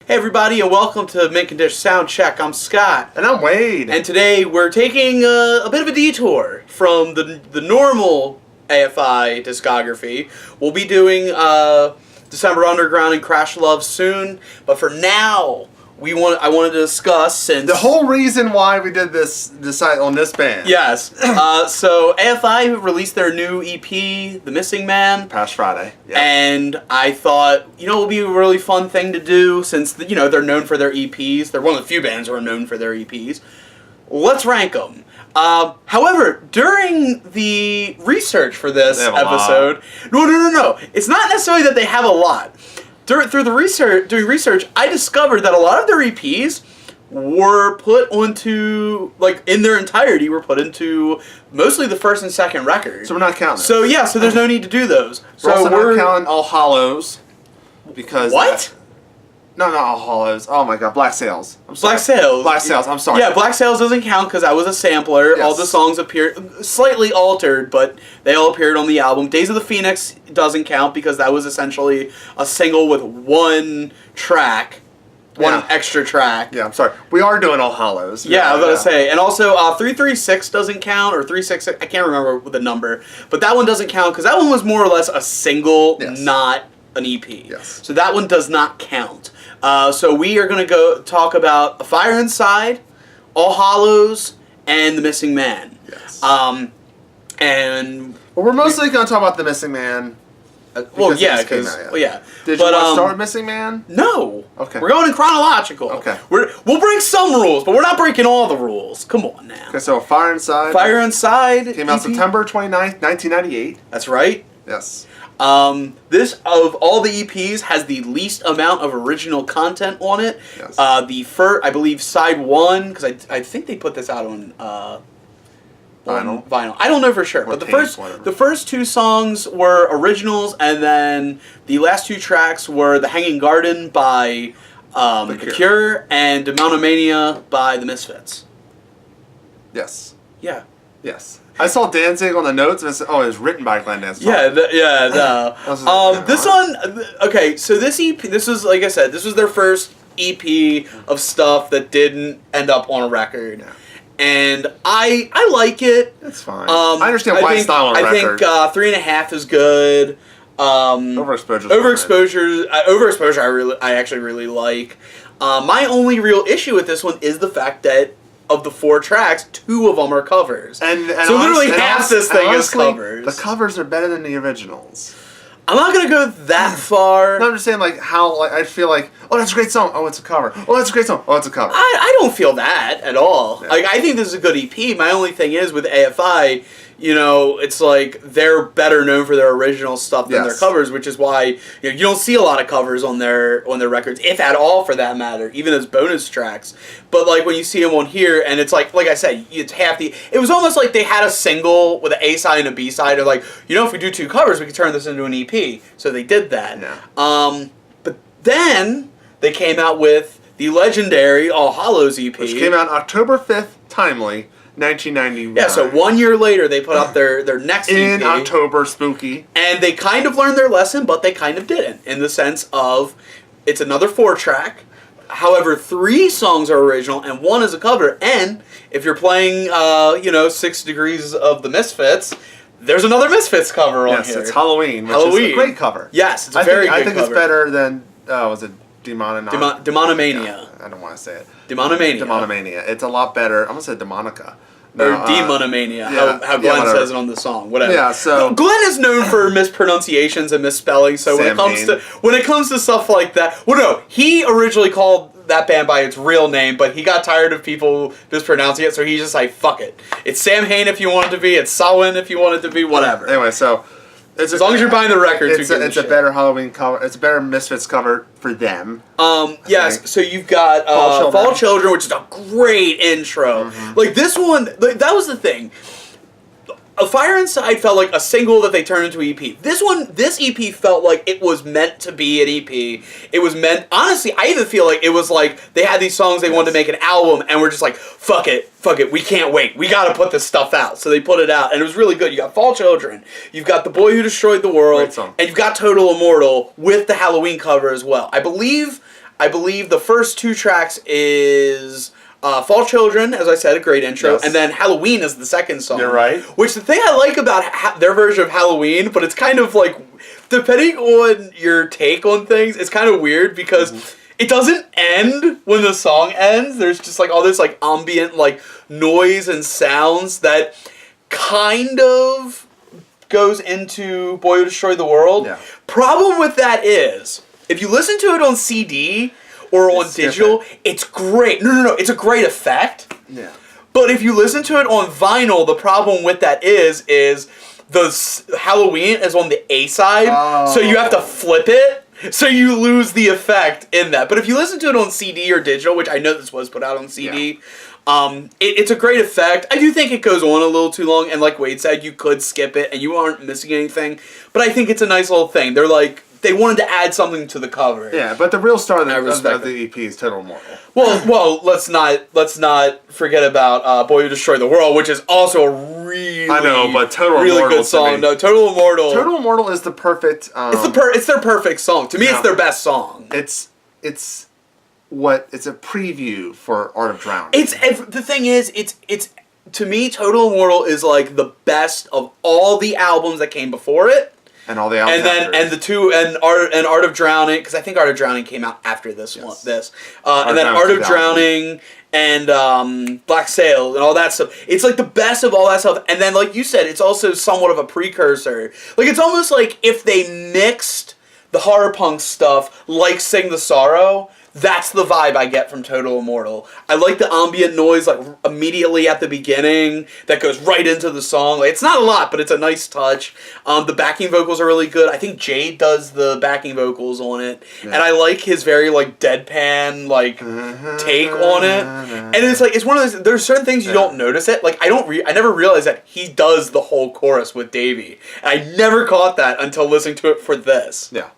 Hey everybody, and welcome to Condish Sound Check. I'm Scott. And I'm Wade. And today we're taking a bit of a detour from the normal AFI discography. We'll be doing December Underground and Crash Love soon, but for now, I wanted to discuss since the whole reason why we did this on this band. Yes. So AFI released their new EP, The Missing Man, Past Friday. Yep. And I thought, it would be a really fun thing to do since they're known for their EPs. They're one of the few bands who are known for their EPs. Let's rank them. However, during the research for this episode, no, it's not necessarily that they have a lot. Doing research, I discovered that a lot of their EPs were put onto, in their entirety, were put into mostly the first and second record. So we're not counting. So yeah, so there's no need to do those. We're also not counting All Hallows because what? No, not All Hallows. Oh my God, Black Sails. I'm sorry. Black Sails. Black Sails. I'm sorry. Yeah, Black Sails doesn't count because I was a sampler. Yes. All the songs appeared slightly altered, but they all appeared on the album. Days of the Phoenix doesn't count because that was essentially a single with one track, one extra track. Yeah, I'm sorry. We are doing All Hallows. Yeah, I was going to say. And also, 336 doesn't count, or 366, I can't remember the number, but that one doesn't count because that one was more or less a single, not an EP. Yes. So that one does not count. So we are going to go talk about A Fire Inside, All Hallows, and The Missing Man. Yes. Well, we're mostly going to talk about The Missing Man. Did you want to start with Missing Man? No. Okay. We're going in chronological. Okay. We'll break some rules, but we're not breaking all the rules. Come on now. Okay, so Fire Inside. Fire Inside came out September 29th, 1998. That's right. Yes. This, of all the EPs, has the least amount of original content on it. Yes. The first, I believe, side one, because I think they put this out on vinyl. I don't know for sure, but the first two songs were originals, and then the last two tracks were "The Hanging Garden" by The Cure and "Demonomania" by The Misfits. Yes. Yeah. Yes. I saw Danzig on the notes, and I said, "Oh, it was written by Glenn Danzig." This one, okay. So this EP, this was, like I said, this was their first EP of stuff that didn't end up on a record, and I like it. It's fine. I understand why it's not on a record. I think 3.5 is good. Overexposure. I actually really like. My only real issue with this one is the fact that, of the 4 tracks, 2 of them are covers. And so literally half this thing is covers. The covers are better than the originals. I'm not going to go that far. No, I'm just saying, how I feel like, oh, that's a great song. Oh, it's a cover. Oh, that's a great song. Oh, it's a cover. I don't feel that at all. Yeah. I think this is a good EP. My only thing is, with AFI, it's like they're better known for their original stuff than their covers, which is why you don't see a lot of covers on their records, if at all, for that matter, even as bonus tracks. But when you see them on here, and it's like I said, it's half the. It was almost like they had a single with an A side and a B side. They're like, if we do 2 covers, we could turn this into an EP. So they did that. No. But then they came out with the legendary All Hallows EP, which came out October 5th, timely. 1999. Yeah, so 1 year later they put out their next EP. In October, spooky. And they kind of learned their lesson, but they kind of didn't, in the sense of it's another 4-track. However, 3 songs are original and 1 is a cover. And if you're playing, 6 Degrees of the Misfits, there's another Misfits cover on here. Yes, it's Halloween, which is a great cover. Yes, it's a very good cover. I think it's better than, was it Demonomania? Yeah, I don't want to say it. Demonomania. It's a lot better. I'm going to say Demonica. Or Demonomania, how Glenn says it on the song. Whatever. Yeah, so Glenn is known for mispronunciations and misspelling, so when it comes to stuff like that, he originally called that band by its real name, but he got tired of people mispronouncing it, so he's just like, fuck it. It's Sam Hain if you want it to be, it's Samhain if you want it to be, whatever. Anyway, so as long as you're buying the records, it's a better Halloween cover. It's a better Misfits cover for them. Yes. So you've got Fall Children, which is a great intro. Mm-hmm. This one, that was the thing. A Fire Inside felt like a single that they turned into an EP. This EP felt like it was meant to be an EP. It was meant, honestly, I even feel like it was like they had these songs they wanted to make an album, and we're just like, fuck it, we can't wait. We gotta put this stuff out. So they put it out, and it was really good. You got Fall Children, you've got The Boy Who Destroyed the World, and you've got Total Immortal with the Halloween cover as well. I believe I believe the first 2 tracks is Fall Children, as I said, a great intro, Yes. and then Halloween is the second song. You're right. Which the thing I like about their version of Halloween, but it's kind of like, depending on your take on things, it's kind of weird because it doesn't end when the song ends. There's just like all this like ambient like noise and sounds that kind of goes into Boy Who Destroyed the World. Yeah. Problem with that is, if you listen to it on CD or on digital, it's great. No, it's a great effect. Yeah. But if you listen to it on vinyl, the problem with that is the Halloween is on the A side, so you have to flip it, so you lose the effect in that. But if you listen to it on CD or digital, which I know this was put out on CD, it's a great effect. I do think it goes on a little too long, and like Wade said, you could skip it and you aren't missing anything. But I think it's a nice little thing. They wanted to add something to the cover. Yeah, but the real star of the EP is Total Immortal. Well, let's not forget about Boy Who Destroyed the World, which is also a really Total really Immortal good song. No, Total Immortal. Total Immortal is the perfect. It's their perfect song. To me, it's their best song. It's a preview for Art of Drowning. The thing is, it's to me, Total Immortal is like the best of all the albums that came before it. And all the albums and Art of Drowning, because I think Art of Drowning came out after this one. And then Art of Drowning and Black Sail and all that stuff. It's like the best of all that stuff. And then, like you said, it's also somewhat of a precursor. Like, it's almost like if they mixed the horror punk stuff like Sing the Sorrow. That's the vibe I get from Total Immortal. I like the ambient noise like immediately at the beginning that goes right into the song. Like, it's not a lot, but it's a nice touch. The backing vocals are really good. I think Jade does the backing vocals on it, and I like his very like deadpan like take on it. And it's one of those. There's certain things you don't notice it. Like I never realized that he does the whole chorus with Davey. And I never caught that until listening to it for this. Yeah.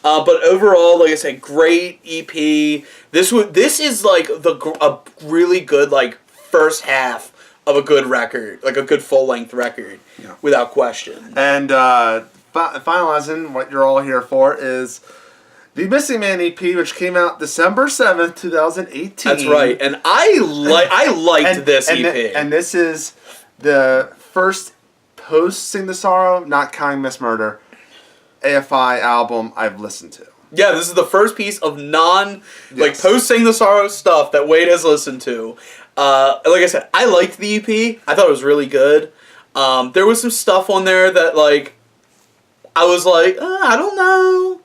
But overall, like I said, great EP. This is like a really good like first half of a good record, like a good full length record, without question. And finalizing, what you're all here for is the Missing Man EP, which came out December 7th, 2018. That's right, and I liked this EP. And this is the first post Sing the Sorrow, Not Counting Miss Murder, AFI album I've listened to. Yeah, this is the first piece of post Sing the Sorrow stuff that Wade has listened to. Like I said, I liked the EP. I thought it was really good. There was some stuff on there that like I was like, I don't know,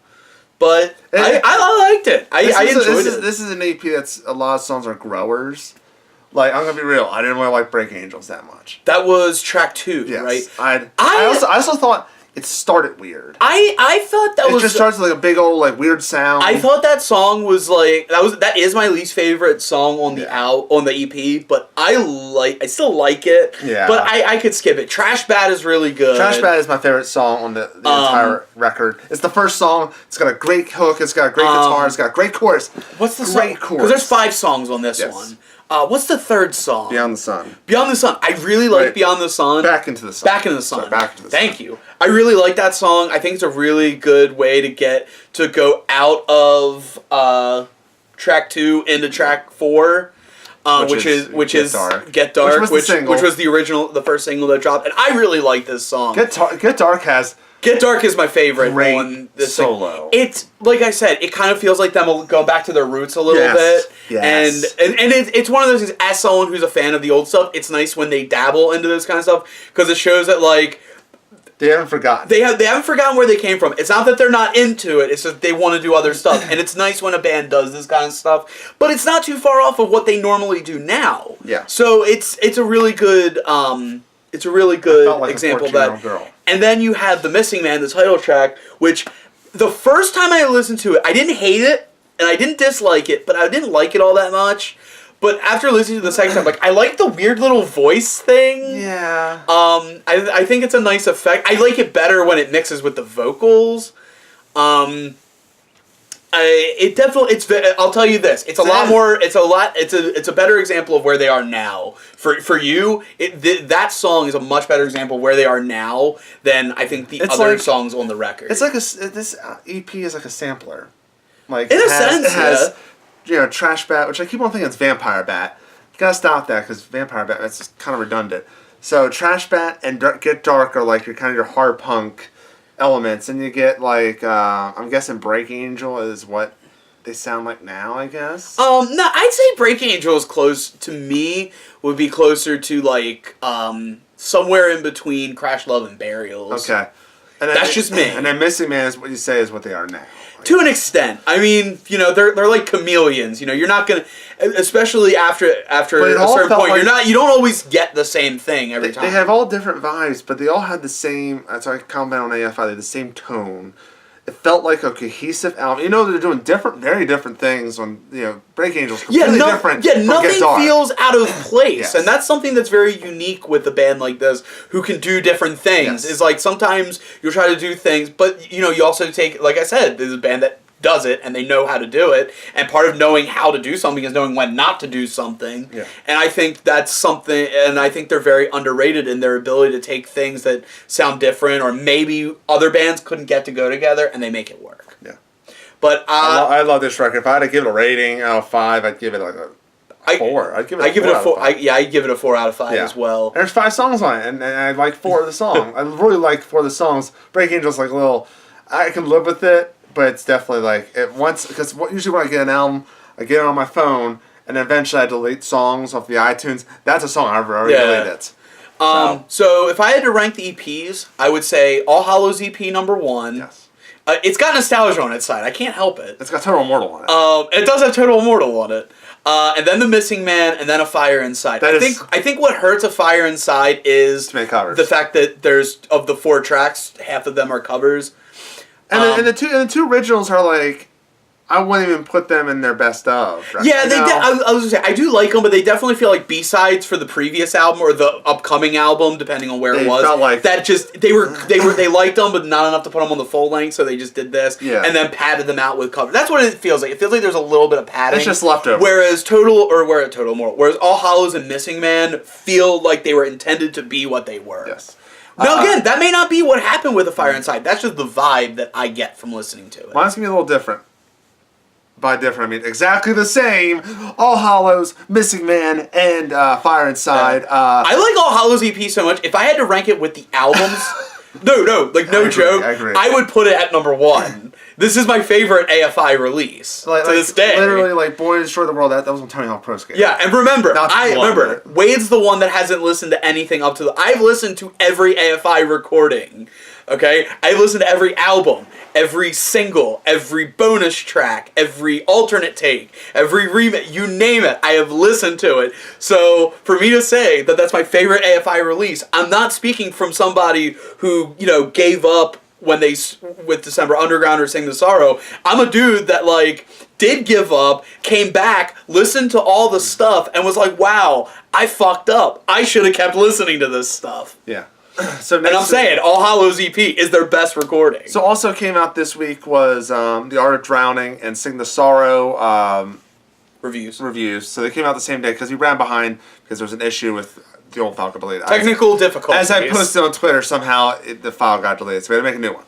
but I liked it. I enjoyed it. This is an EP that's a lot of songs are growers. Like, I'm gonna be real, I didn't really like Break Angels that much. That was track 2, yes. right? I also thought it started weird. I thought it just starts with like a big old like weird sound. I thought that song was like that is my least favorite song on the on the EP, but I still like it. Yeah. But I could skip it. Trash Bad is really good. Trash Bad is my favorite song on the entire record. It's the first song. It's got a great hook. It's got a great guitar. It's got a great chorus. What's the great chorus? Because there's 5 songs on this one. What's the third song? Beyond the Sun. Beyond the Sun. I really like Beyond the Sun. Back into the Sun. Back into the Sun. Sorry, Back into the Sun. Thank you. I really like that song. I think it's a really good way to go out of track 2 into track 4, which is Get Dark, which was the first single that dropped, and I really like this song. Get Dark is my favorite on this solo. It's like I said, it kind of feels like them going back to their roots a little bit. Yes. And it's one of those things, as someone who's a fan of the old stuff, it's nice when they dabble into this kind of stuff, because it shows that like they haven't forgotten. They haven't forgotten where they came from. It's not that they're not into it, it's just they want to do other stuff. And it's nice when a band does this kind of stuff, but it's not too far off of what they normally do now. Yeah. So it's a really good example of that. Girl. And then you have The Missing Man, the title track, which the first time I listened to it, I didn't hate it, and I didn't dislike it, but I didn't like it all that much. But after listening to the second time, like, I like the weird little voice thing. Yeah. I think it's a nice effect. I like it better when it mixes with the vocals. I'll tell you this. It's a better example of where they are now. For you, that song is a much better example of where they are now than I think the other songs on the record. It's like this EP is like a sampler. Like In a sense, it has Trash Bat, which I keep on thinking it's Vampire Bat. You gotta stop that because Vampire Bat, that's just kind of redundant. So Trash Bat and Get Dark are like your hard punk elements, and you get like I'm guessing Break Angel is what they sound like now, I guess. No, I'd say Break Angel is close to me. Would be closer to like somewhere in between Crash Love and Burials. Okay, and that's just me. And then Missing Man is what you say is what they are now. To an extent. I mean, they're like chameleons. You're not gonna, especially after a certain point, like you don't always get the same thing every time. They have all different vibes, but they all had the same. That's why I comment on AFI. They had the same tone. It felt like a cohesive album. They're doing very different things on, Break Angel's completely different. Yeah, nothing feels out of place. Yes. And that's something that's very unique with a band like this who can do different things. Yes. Is like sometimes you'll try to do things, but, you also take, like I said, there's a band that does it and they know how to do it, and part of knowing how to do something is knowing when not to do something. Yeah. And I think that's something, and I think they're very underrated in their ability to take things that sound different or maybe other bands couldn't get to go together and they make it work. Yeah. But I love this record. If I had to give it a rating out of 5, I'd give it like a 4. I'd give it a 4. I'd give it a 4 out of 5 as well. There's 5 songs on it, and I like 4 of the songs. I really like 4 of the songs. Break Angel's like a little, I can live with it. But it's definitely like because usually when I get an album, I get it on my phone, and eventually I delete songs off the iTunes. That's a song I've already deleted. So if I had to rank the EPs, I would say All Hallows EP number 1. Yes. It's got nostalgia on its side. I can't help it. It's got Total Immortal on it. It does have Total Immortal on it. And then The Missing Man, and then A Fire Inside. I think what hurts A Fire Inside is the fact that there's, of the 4 tracks, half of them are covers. And the two originals are like, I wouldn't even put them in their best of. Right? Yeah, I was gonna say I do like them, but they definitely feel like B-sides for the previous album or the upcoming album, depending on where it was. Felt like that just they liked them, but not enough to put them on the full length, so they just did this and then padded them out with cover. That's what it feels like. It feels like there's a little bit of padding. It's just leftover. Whereas All Hallows and Missing Man feel like they were intended to be what they were. Yes. Now again, that may not be what happened with A Fire Inside. That's just the vibe that I get from listening to it. Mine's gonna be a little different. By different, I mean exactly the same. All Hallows, Missing Man, and Fire Inside. I like All Hallows EP so much. If I had to rank it with the albums, no joke, I agree. I would put it at number 1. This is my favorite AFI release to this day. Literally, like Boy Destroy the World. That was on Tony Hawk Pro Skater. Yeah, and remember, Wade's the one that hasn't listened to anything up to I've listened to every AFI recording. Okay, I listened to every album, every single, every bonus track, every alternate take, every remix, you name it, I have listened to it. So for me to say that that's my favorite AFI release, I'm not speaking from somebody who, gave up when they, with December Underground or Sing the Sorrow. I'm a dude that, did give up, came back, listened to all the stuff, and was like, wow, I fucked up. I should have kept listening to this stuff. Yeah. And I'm saying, All Hallows EP is their best recording. So also came out this week was The Art of Drowning and Sing the Sorrow reviews. So they came out the same day because we ran behind because there was an issue with the old file got deleted. Technical difficulties. As I posted on Twitter, somehow the file got deleted, so we had to make a new one.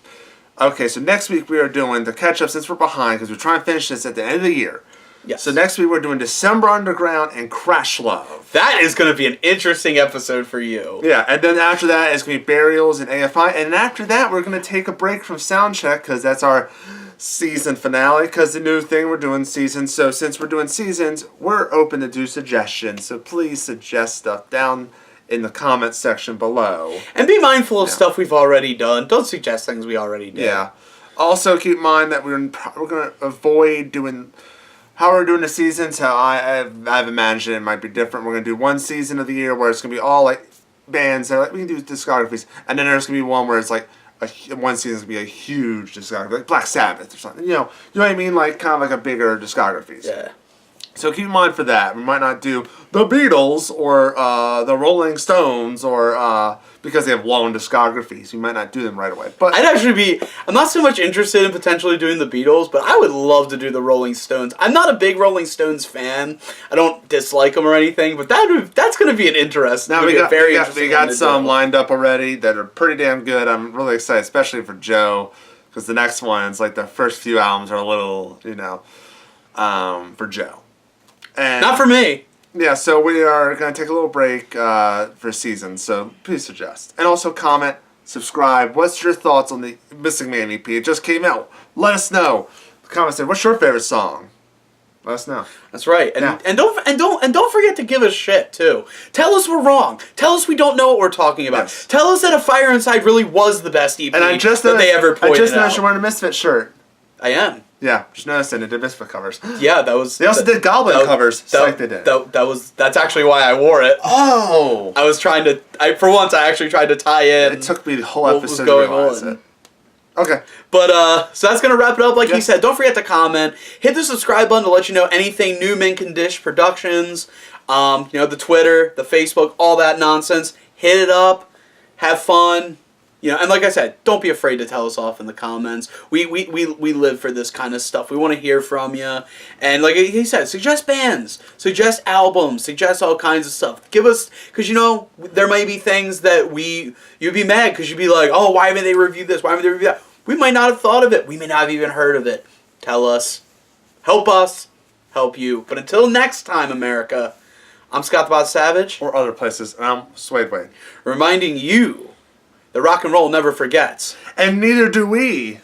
Okay, so next week we are doing the catch-up since we're behind because we're trying to finish this at the end of the year. Yes. So next week we're doing December Underground and Crash Love. That is going to be an interesting episode for you. Yeah, and then after that it's going to be Burials and AFI, and after that we're going to take a break from Soundcheck because that's our season finale because the new thing we're doing seasons. So since we're doing seasons, we're open to do suggestions. So please suggest stuff down in the comments section below. And be mindful of stuff we've already done. Don't suggest things we already did. Yeah. Also keep in mind that we're going to avoid doing how we're doing the seasons. How I've imagined it might be different. We're going to do one season of the year where it's going to be all bands that we can do discographies, and then there's going to be one where it's one season's gonna be a huge discography, like Black Sabbath or something. You know what I mean? Kind of like a bigger discographies. Yeah. So keep in mind for that. We might not do the Beatles or the Rolling Stones or because they have long discographies. We might not do them right away. But I'm not so much interested in potentially doing the Beatles, but I would love to do the Rolling Stones. I'm not a big Rolling Stones fan. I don't dislike them or anything, but that's going to be an interest. Now we got some lined up already that are pretty damn good. I'm really excited, especially for Joe, because the next one's like the first few albums are a little, for Joe. And Not for me. yeah, so we are going to take a little break for season, so please suggest. And also comment, subscribe. What's your thoughts on the Missing Man EP? It just came out. Let us know. Comment, say, what's your favorite song? Let us know. That's right. And, Yeah. and don't forget to give us shit too. Tell us we're wrong. Tell us we don't know what we're talking about. Yes. Tell us that A Fire Inside really was the best EP And I just that they ever pointed I just noticed out. you're wearing a Misfit shirt. I am. Yeah, just noticed it. They did Misfit covers. Yeah, that was. They also did Goblin covers. Like they did. That's actually why I wore it. Oh! I was trying to. For once, I actually tried to tie in. It took me the whole what was episode to going realize on. it. Okay. But, so that's going to wrap it up like Yeah. he said. Don't forget to comment. Hit the subscribe button to let you know anything new Condish Productions. The Twitter, the Facebook, all that nonsense. Hit it up. Have fun. And like I said, don't be afraid to tell us off in the comments. We live for this kind of stuff. We want to hear from you. And like he said, suggest bands, suggest albums, suggest all kinds of stuff. Give us, because there may be things that you'd be mad because you'd be like, oh, why haven't they reviewed this? Why haven't they reviewed that? We might not have thought of it. We may not have even heard of it. Tell us. Help us. Help you. But until next time, America, I'm Scott the Bot Savage. Or other places. And I'm Suede Wade. Reminding you that rock and roll never forgets. And neither do we.